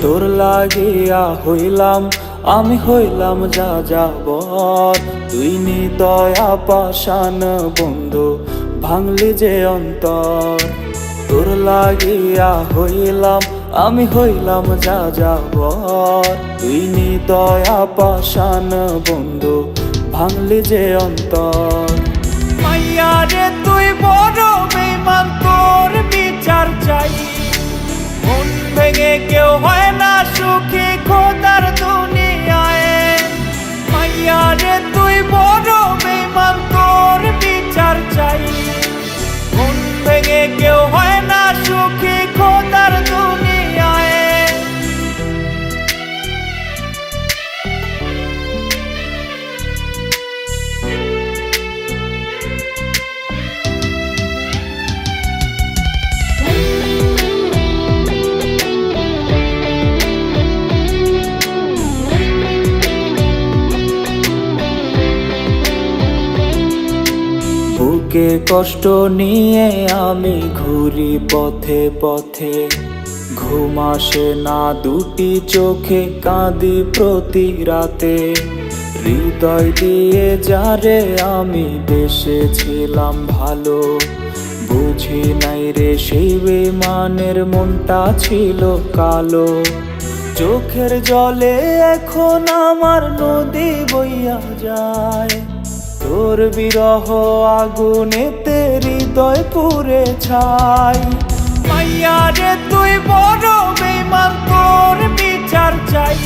তোর লাগিয়া হইলাম আমি হইলাম যা যাবর, তুই নিদয়া পাষাণ বন্ধু ভাঙলি যে অন্তর। তোর লাগিয়া হইলাম আমি হইলাম যা যাবর, তুই নিদয়া পাষাণ বন্ধু ভাঙলি যে অন্তর। মাইয়া রে তুই বড় বেঈমান, তোর বিচার চাই। মন ভেঙে কেউ হয় না সুখী খোদার দুনিয়ায়। মাইয়া রে তুই বড় বেঈমান, তোর বিচার চাই। মন ভেঙে কেউ হয় না সুখী খোদার দুনিয়ায়। বুকে কষ্ট নিয়ে আমি ঘুরি পথে পথে, ঘুম আসে না দুটি চোখে, কাঁদি প্রতি রাতে। হৃদয় দিয়ে যারে আমি বেসেছিলাম ভালো, বুঝি নাই রে সেই বেঈমানের মনটা ছিল কালো। চোখের জলে এখন আমার নদী বইয়া যায়, তোর বিরহ আগুনেতে হৃদয় পুড়ে ছাই। মাইয়া রে তুই বড় বেঈমান, তোর বিচার চাই।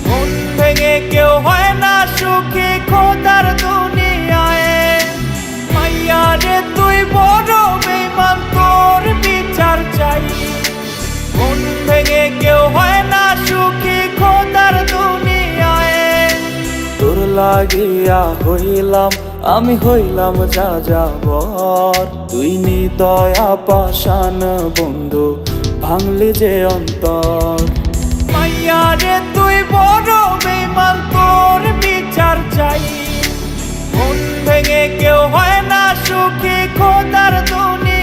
মন ভেঙে কেউ হয় না সুখী খোদার দুনিয়ায়। মাইয়া রে তুই বড় বেঈমান, তোর বিচার চাই। মন ভেঙে কেউ হয় না সুখী খোদার দুনিয়ায়। তোর লাগিয়া হইলাম আমি হইলাম যা যাবর, তুই নিদয়া পাষাণ বন্ধু ভাঙলি যে অন্তর। মাইয়া রে তুই বড় বেঈমান, তোর বিচার চাই। মন ভেঙে কেউ হয় না সুখী খোদার দুনিয়ায়।